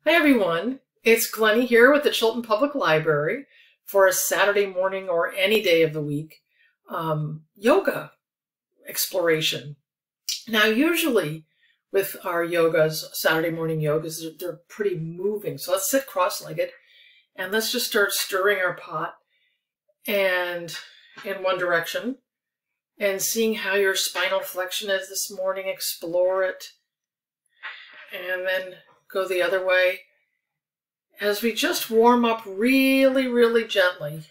Hi everyone, it's Glenny here with the Chilton Public Library for a Saturday morning or any day of the week yoga exploration. Now usually with our yogas, Saturday morning yogas, they're pretty moving. So let's sit cross-legged and let's just start stirring our pot and in one direction and seeing how your spinal flexion is this morning. Explore it and then go the other way as we just warm up really gently,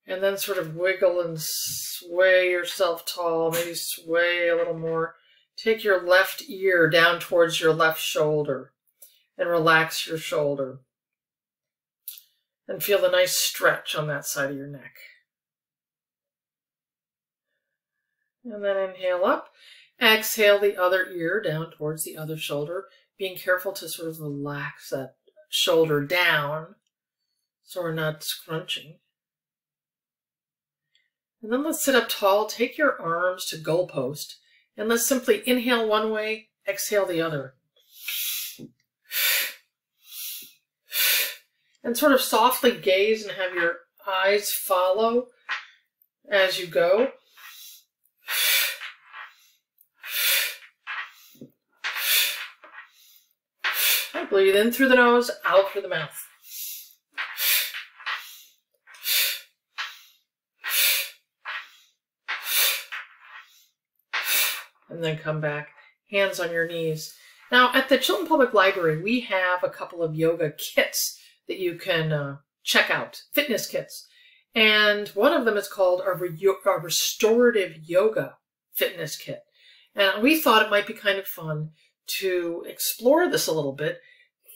and then sort of wiggle and sway yourself tall, maybe sway a little more. Take your left ear down towards your left shoulder and relax your shoulder and feel the nice stretch on that side of your neck. And then inhale up. Exhale the other ear down towards the other shoulder, being careful to sort of relax that shoulder down so we're not scrunching. And then let's sit up tall, take your arms to goalpost, and let's simply inhale one way, exhale the other. And sort of softly gaze and have your eyes follow as you go. Breathe in through the nose, out through the mouth. And then come back, hands on your knees. Now at the Chilton Public Library, we have a couple of yoga kits that you can check out, fitness kits. And one of them is called a Restorative Yoga fitness kit. And we thought it might be kind of fun to explore this a little bit.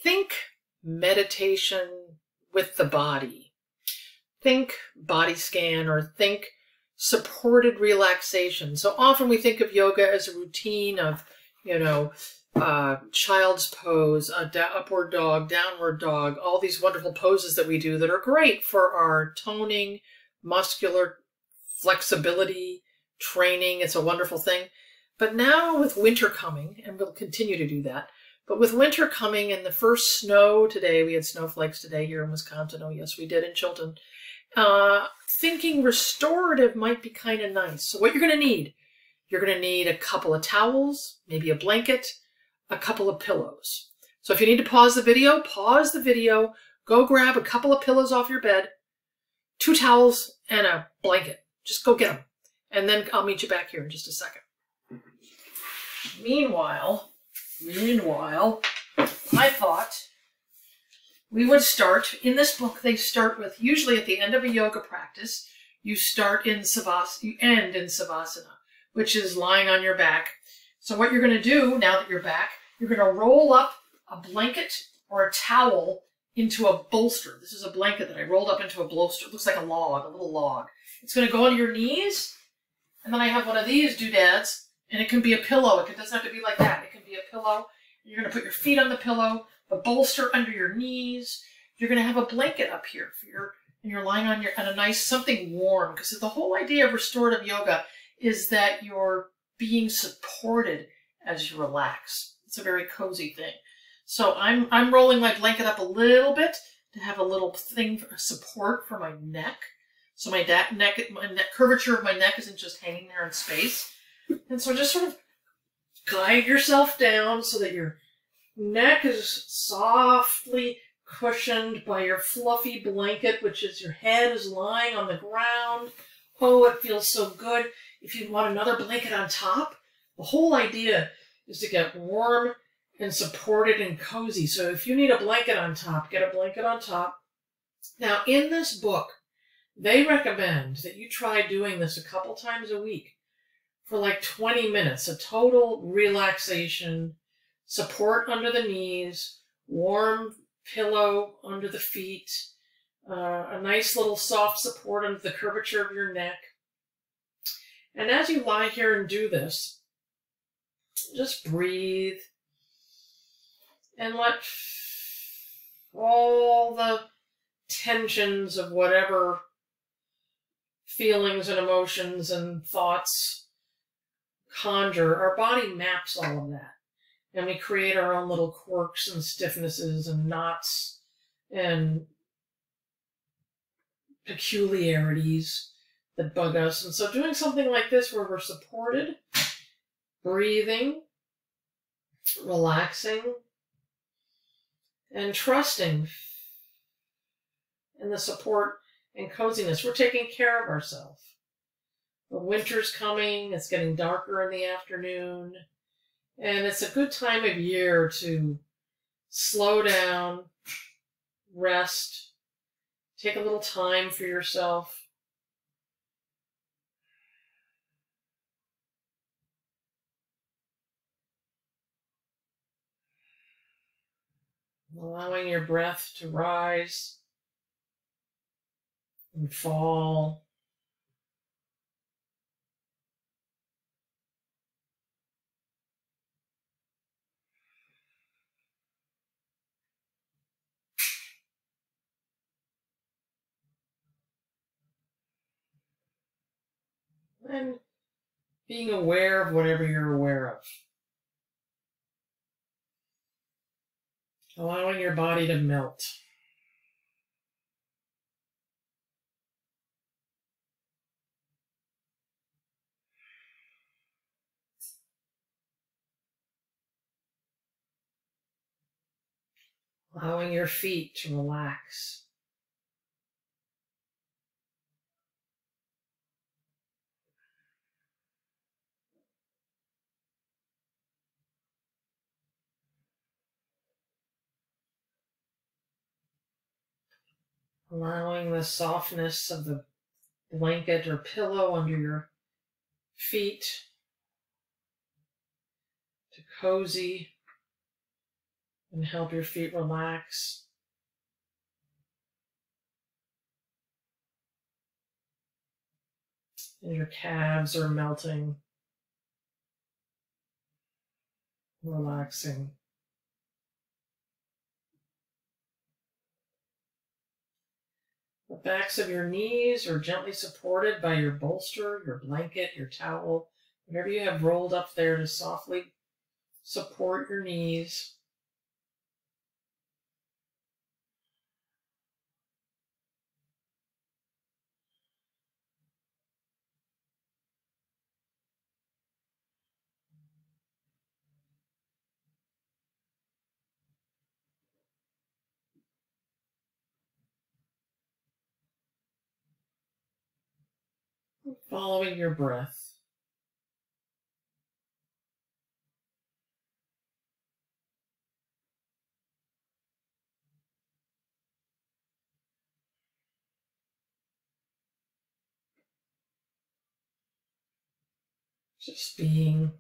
Think meditation with the body. Think body scan, or think supported relaxation. So often we think of yoga as a routine of, child's pose, upward dog, downward dog, all these wonderful poses that we do that are great for our toning, muscular flexibility, training. It's a wonderful thing. But now with winter coming, and we'll continue to do that, but with winter coming and the first snow today, we had snowflakes today here in Wisconsin. Oh yes, we did in Chilton. Thinking restorative might be kind of nice. So what you're going to need a couple of towels, maybe a blanket, a couple of pillows. So if you need to pause the video, go grab a couple of pillows off your bed, 2 towels and a blanket. Just go get them. And then I'll meet you back here in just a second. Meanwhile, I thought we would start, in this book they start with, usually at the end of a yoga practice, you start in Savasana, you end in Savasana, which is lying on your back. So what you're going to do, now that you're back, you're going to roll up a blanket or a towel into a bolster. This is a blanket that I rolled up into a bolster. It looks like a log, a little log. It's going to go on your knees, and then I have one of these doodads. And it can be a pillow. It doesn't have to be like that. It can be a pillow. You're going to put your feet on the pillow, the bolster under your knees. You're going to have a blanket up here and you're lying on a nice something warm. Because the whole idea of restorative yoga is that you're being supported as you relax. It's a very cozy thing. So I'm rolling my blanket up a little bit to have a little thing for support for my neck. So my curvature of my neck isn't just hanging there in space. And so just sort of guide yourself down so that your neck is softly cushioned by your fluffy blanket, which is your head is lying on the ground. Oh, it feels so good. If you want another blanket on top, the whole idea is to get warm and supported and cozy. So if you need a blanket on top, get a blanket on top. Now, in this book, they recommend that you try doing this a couple times a week for like 20 minutes, a total relaxation, support under the knees, warm pillow under the feet, a nice little soft support under the curvature of your neck. And as you lie here and do this, just breathe and let all the tensions of whatever feelings and emotions and thoughts conjure. Our body maps all of that. And we create our own little quirks and stiffnesses and knots and peculiarities that bug us. And so doing something like this where we're supported, breathing, relaxing, and trusting in the support and coziness. We're taking care of ourselves. The winter's coming, it's getting darker in the afternoon, and it's a good time of year to slow down, rest, take a little time for yourself. Allowing your breath to rise and fall. And being aware of whatever you're aware of. Allowing your body to melt. Allowing your feet to relax. Allowing the softness of the blanket or pillow under your feet to cozy and help your feet relax. And your calves are melting, relaxing. The backs of your knees are gently supported by your bolster, your blanket, your towel, whatever you have rolled up there to softly support your knees. Following your breath. Just being.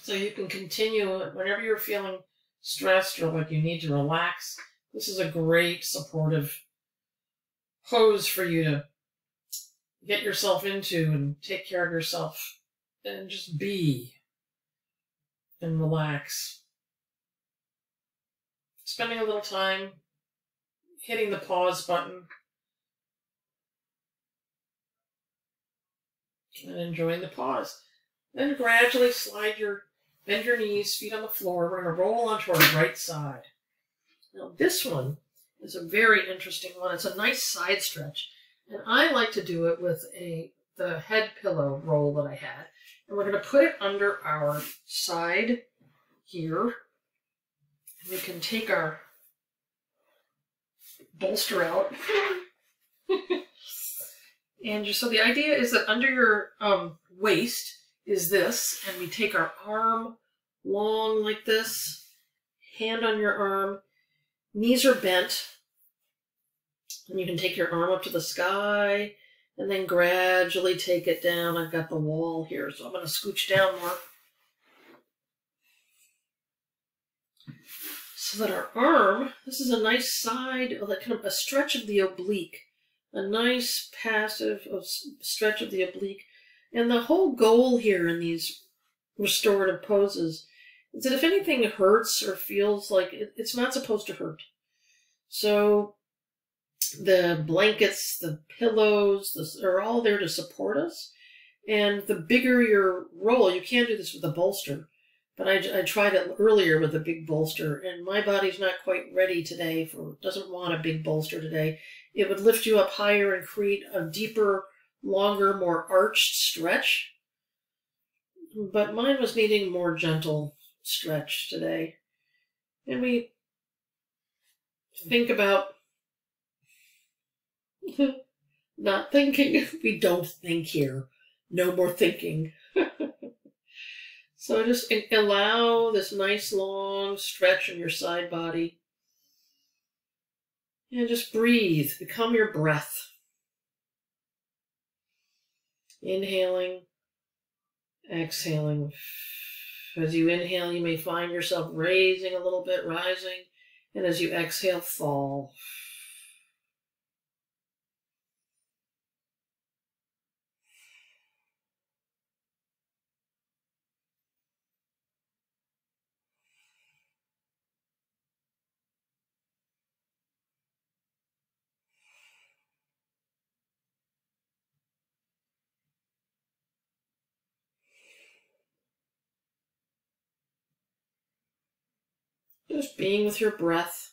So you can continue whenever you're feeling stressed or like you need to relax. This is a great supportive pose for you to get yourself into and take care of yourself and just be and relax. Spending a little time hitting the pause button and enjoying the pause. Then gradually bend your knees, feet on the floor. We're going to roll onto our right side. Now this one is a very interesting one. It's a nice side stretch. And I like to do it with the head pillow roll that I had. And we're going to put it under our side here. We can take our bolster out. And so the idea is that under your waist is this, and we take our arm long like this, hand on your arm, knees are bent, and you can take your arm up to the sky And then gradually take it down. I've got the wall here, so I'm going to scooch down more. So that our arm, this is a nice side, like kind of a stretch of the oblique. A nice passive stretch of the oblique. And the whole goal here in these restorative poses is that if anything hurts or feels like it's not supposed to hurt. So the blankets, the pillows, are all there to support us. And the bigger your roll, you can do this with a bolster, but I tried it earlier with a big bolster, and my body's not quite ready today doesn't want a big bolster today. It would lift you up higher and create a deeper, longer, more arched stretch. But mine was needing more gentle stretch today. And we think about not thinking. We don't think here. No more thinking. So just allow this nice long stretch in your side body. And just breathe. Become your breath. Inhaling, exhaling. As you inhale, you may find yourself raising a little bit, rising. And as you exhale, fall. Just being with your breath.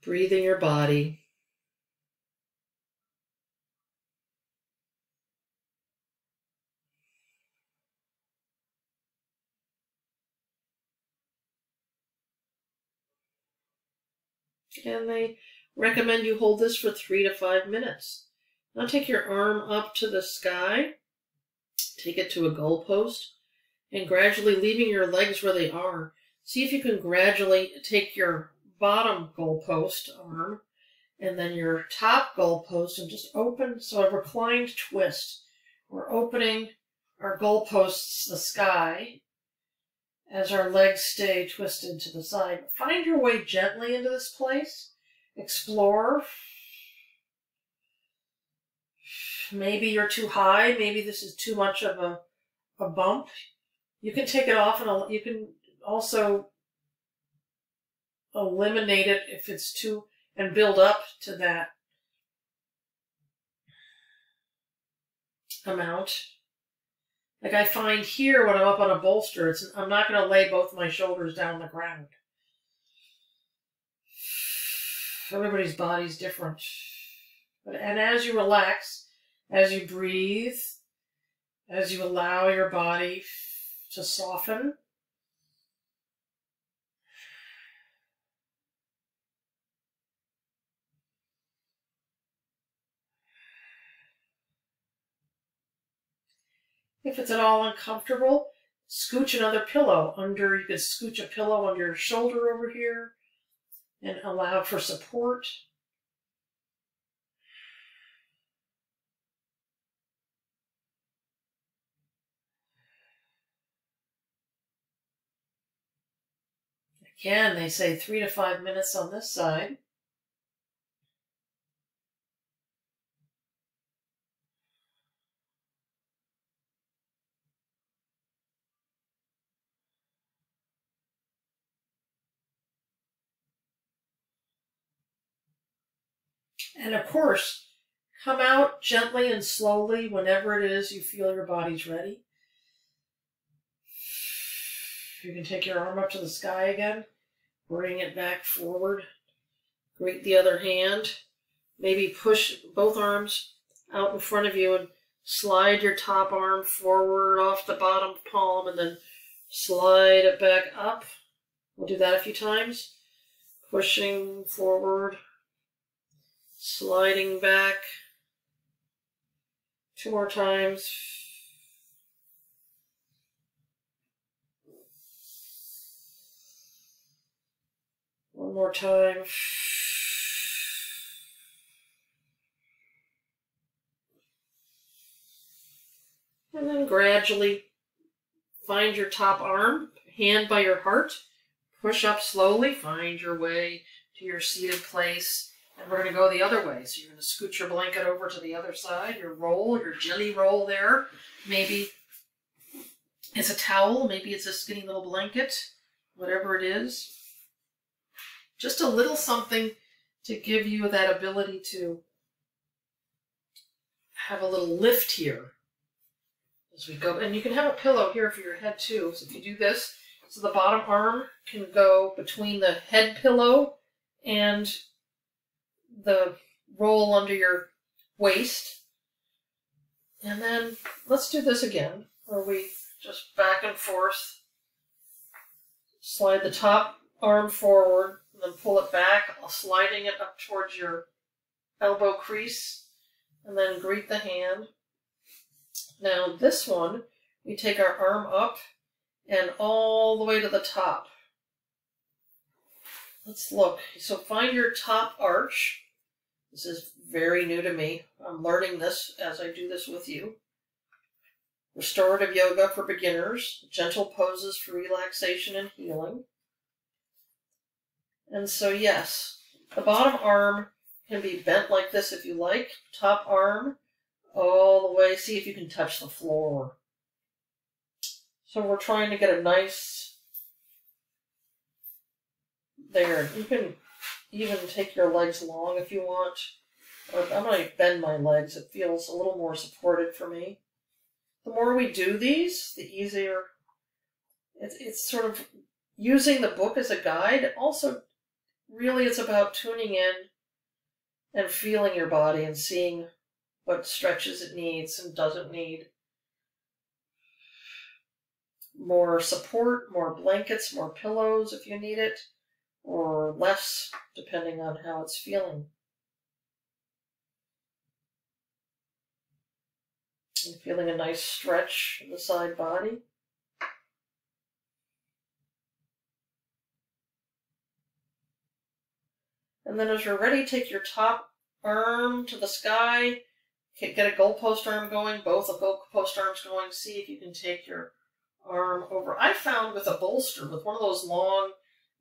Breathing your body. And they recommend you hold this for 3 to 5 minutes. Now take your arm up to the sky, take it to a goalpost, and gradually leaving your legs where they are. See if you can gradually take your bottom goalpost arm and then your top goalpost and just open, so a reclined twist. We're opening our goalposts, the sky, as our legs stay twisted to the side. Find your way gently into this place. Explore. Maybe you're too high. Maybe this is too much of a bump. You can take it off, and you can also eliminate it if it's too, and build up to that amount. Like I find here when I'm up on a bolster, I'm not going to lay both my shoulders down on the ground. Everybody's body's different. And as you relax, as you breathe, as you allow your body to soften, if it's at all uncomfortable, scooch another pillow under. You could scooch a pillow under your shoulder over here and allow for support. Again, they say 3 to 5 minutes on this side. And of course, come out gently and slowly whenever it is you feel your body's ready. You can take your arm up to the sky again, bring it back forward, grate the other hand, maybe push both arms out in front of you and slide your top arm forward off the bottom palm and then slide it back up. We'll do that a few times. Pushing forward, sliding back. 2 more times. One more time. And then gradually find your top arm, hand by your heart. Push up slowly, find your way to your seated place. And we're going to go the other way. So you're going to scoot your blanket over to the other side, your roll, your jelly roll there. Maybe it's a towel, maybe it's a skinny little blanket, whatever it is. Just a little something to give you that ability to have a little lift here as we go. And you can have a pillow here for your head too. So if you do this, so the bottom arm can go between the head pillow and the roll under your waist. And then let's do this again, where we just back and forth, slide the top arm forward, and then pull it back, sliding it up towards your elbow crease, and then greet the hand. Now this one, we take our arm up and all the way to the top. Let's look. So find your top arch. This is very new to me. I'm learning this as I do this with you. Restorative Yoga for beginners. Gentle poses for relaxation and healing. And so yes, the bottom arm can be bent like this if you like. Top arm all the way. See if you can touch the floor. So we're trying to get a nice, there. You can even take your legs long if you want. Or I'm going to bend my legs. It feels a little more supported for me. The more we do these, the easier. It's sort of using the book as a guide. Also, really it's about tuning in and feeling your body and seeing what stretches it needs and doesn't need. More support, more blankets, more pillows if you need it, or less, depending on how it's feeling. And feeling a nice stretch in the side body. And then as you're ready, take your top arm to the sky. Get a goalpost arm going, both the goalpost arms going. See if you can take your arm over. I found with a bolster, with one of those long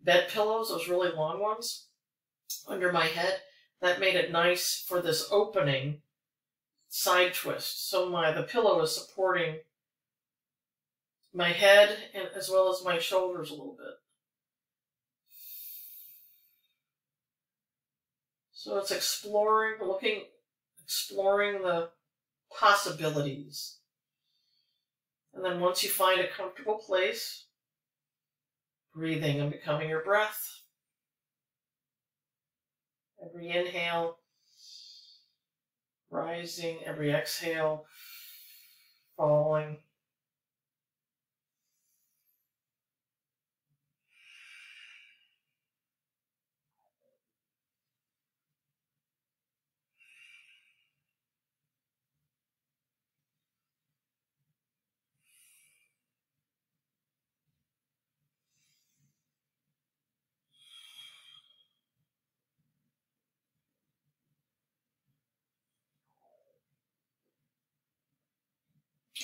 bed pillows, those really long ones, under my head, that made it nice for this opening side twist. So the pillow is supporting my head and as well as my shoulders a little bit. So it's exploring the possibilities. And then once you find a comfortable place, breathing and becoming your breath. Every inhale, rising. Every exhale, falling.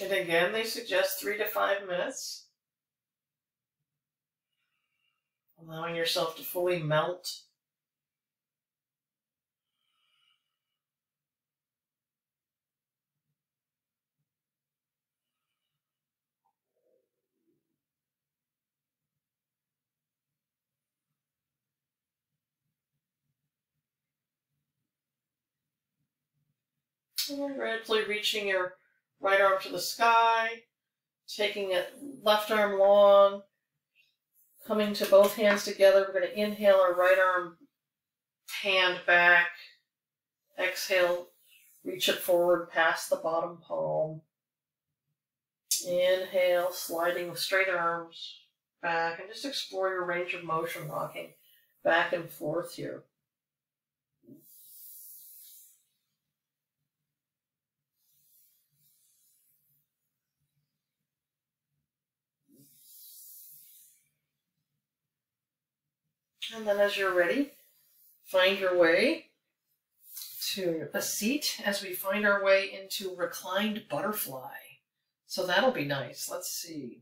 And again, they suggest 3 to 5 minutes. Allowing yourself to fully melt. And then gradually reaching your right arm to the sky, taking it left arm long, coming to both hands together. We're going to inhale our right arm, hand back. Exhale, reach it forward past the bottom palm. Inhale, sliding with straight arms back, and just explore your range of motion, rocking back and forth here. And then as you're ready, find your way to a seat as we find our way into Reclined Butterfly. So that'll be nice. Let's see.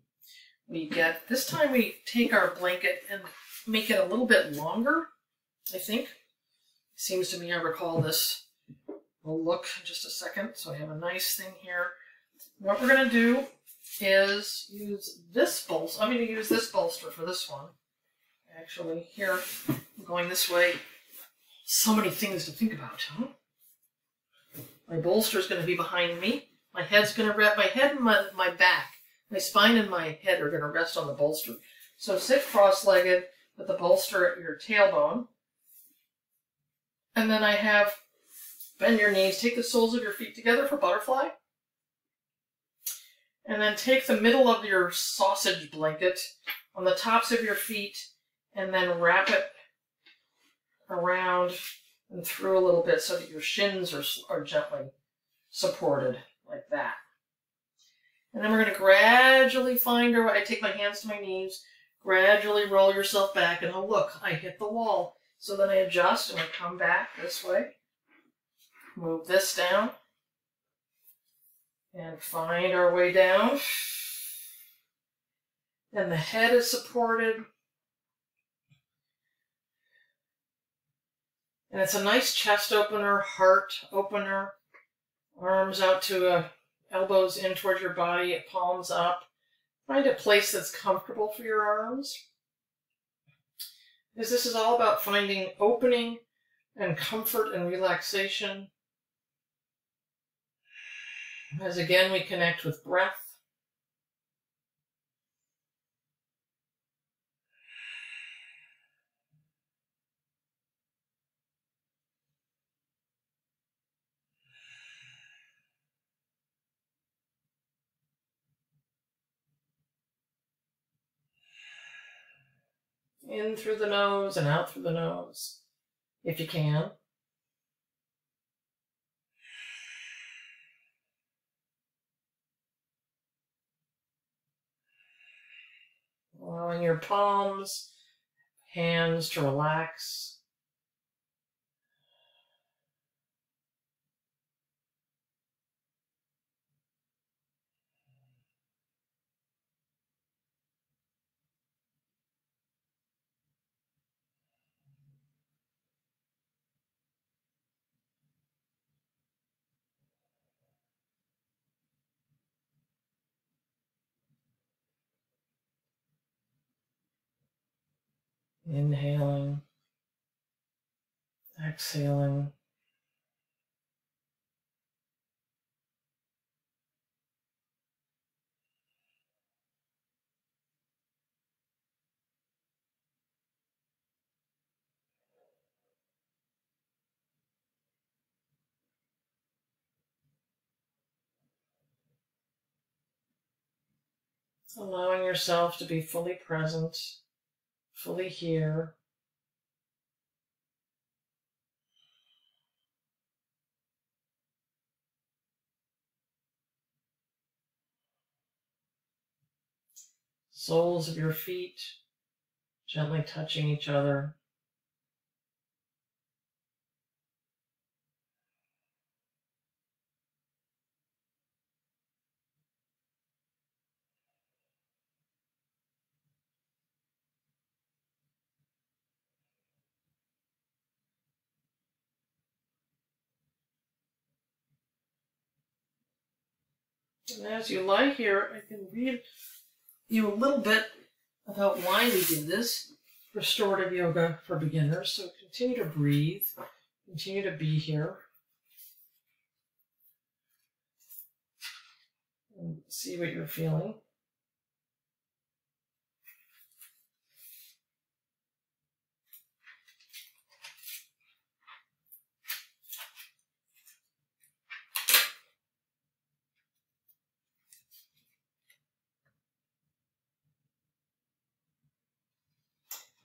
This time we take our blanket and make it a little bit longer, I think. Seems to me I recall this. We'll look in just a second. So I have a nice thing here. What we're going to do is use this bolster. I'm going to use this bolster for this one. Actually, here, I'm going this way. So many things to think about, huh? My bolster is going to be behind me. My head's going to rest. My head and my back, my spine and my head are going to rest on the bolster. So sit cross-legged with the bolster at your tailbone. And then I have, bend your knees, take the soles of your feet together for butterfly. And then take the middle of your sausage blanket on the tops of your feet and then wrap it around and through a little bit so that your shins are gently supported like that. And then we're going to gradually find our way. I take my hands to my knees, gradually roll yourself back, and oh look, I hit the wall. So then I adjust and I come back this way, move this down, and find our way down. And the head is supported. And it's a nice chest opener, heart opener, arms out to elbows in towards your body, palms up. Find a place that's comfortable for your arms. Because this is all about finding opening and comfort and relaxation. As again, we connect with breath. In through the nose and out through the nose, if you can. Allowing your palms, hands to relax. Inhaling, exhaling. Allowing yourself to be fully present, fully here. Soles of your feet gently touching each other. And as you lie here, I can read you a little bit about why we do this. Restorative yoga for beginners. So continue to breathe, continue to be here. And see what you're feeling.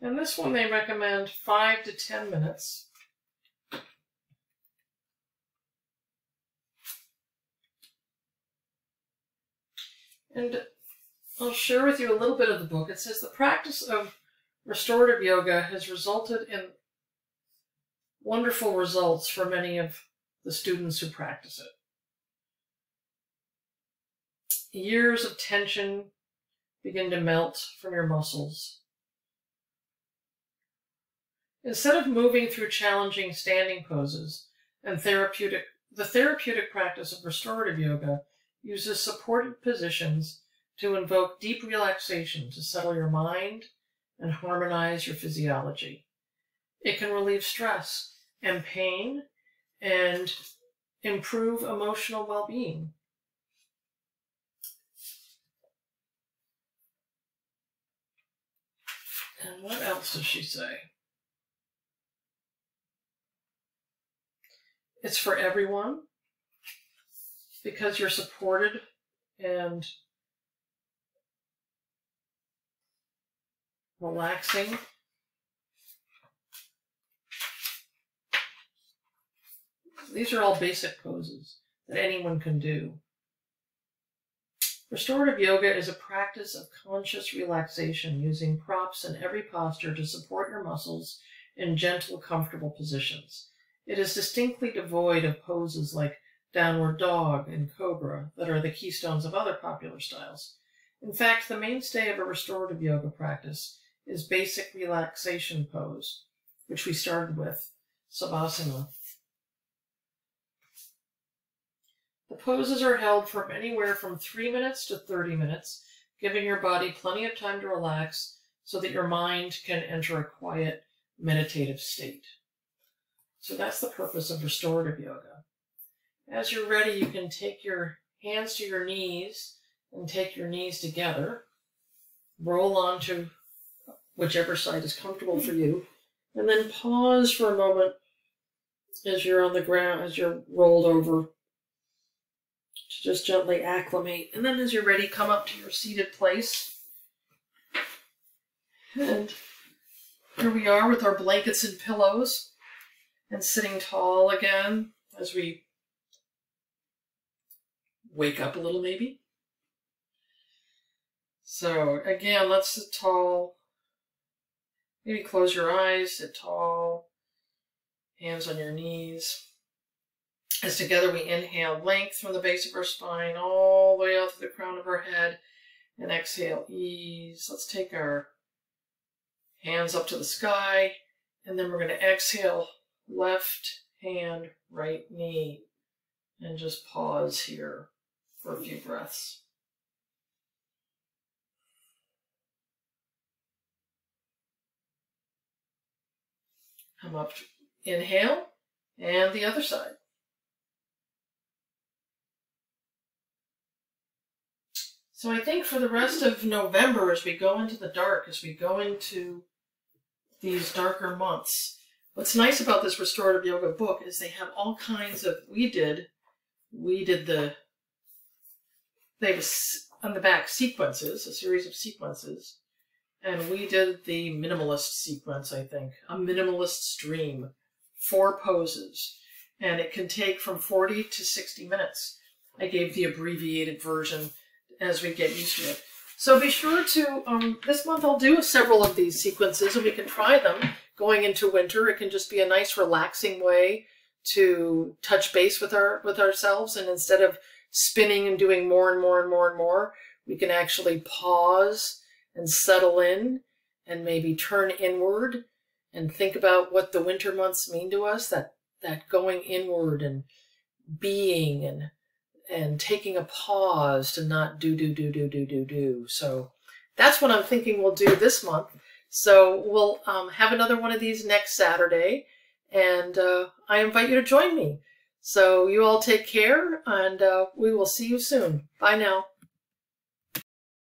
And this one they recommend 5 to 10 minutes. And I'll share with you a little bit of the book. It says the practice of Restorative yoga has resulted in wonderful results for many of the students who practice it. Years of tension begin to melt from your muscles. Instead of moving through challenging standing poses and the therapeutic practice of restorative yoga uses supported positions to invoke deep relaxation to settle your mind and harmonize your physiology. It can relieve stress and pain and improve emotional well-being. And what else does she say? It's for everyone because you're supported and relaxing. These are all basic poses that anyone can do. Restorative yoga is a practice of conscious relaxation using props in every posture to support your muscles in gentle, comfortable positions. It is distinctly devoid of poses like downward dog and cobra that are the keystones of other popular styles. In fact, the mainstay of a restorative yoga practice is basic relaxation pose, which we started with, Savasana. The poses are held from anywhere from 3 minutes to 30 minutes, giving your body plenty of time to relax so that your mind can enter a quiet, meditative state. So that's the purpose of restorative yoga. As you're ready, you can take your hands to your knees and take your knees together. Roll onto whichever side is comfortable for you. And then pause for a moment as you're on the ground, as you're rolled over, to just gently acclimate. And then as you're ready, come up to your seated place. And here we are with our blankets and pillows and sitting tall again as we wake up a little maybe. So again, let's sit tall. Maybe close your eyes, sit tall, hands on your knees. As together we inhale length from the base of our spine all the way out to the crown of our head, and exhale ease. Let's take our hands up to the sky, and then we're going to exhale left hand, right knee, and just pause here for a few breaths. Come up, inhale, and the other side. So I think for the rest of November, as we go into the dark, as we go into these darker months, what's nice about this restorative yoga book is they have all kinds of, they have on the back sequences, a series of sequences, and we did the minimalist sequence, I think, a minimalist stream, 4 poses, and it can take from 40 to 60 minutes. I gave the abbreviated version as we get used to it. So be sure to, this month I'll do several of these sequences and we can try them going into winter. It can just be a nice relaxing way to touch base with ourselves, and instead of spinning and doing more and more and more and more, we can actually pause and settle in and maybe turn inward and think about what the winter months mean to us, that going inward and being and taking a pause to not do. So that's what I'm thinking we'll do this month. So we'll have another one of these next Saturday, and I invite you to join me. So you all take care, and we will see you soon. Bye now.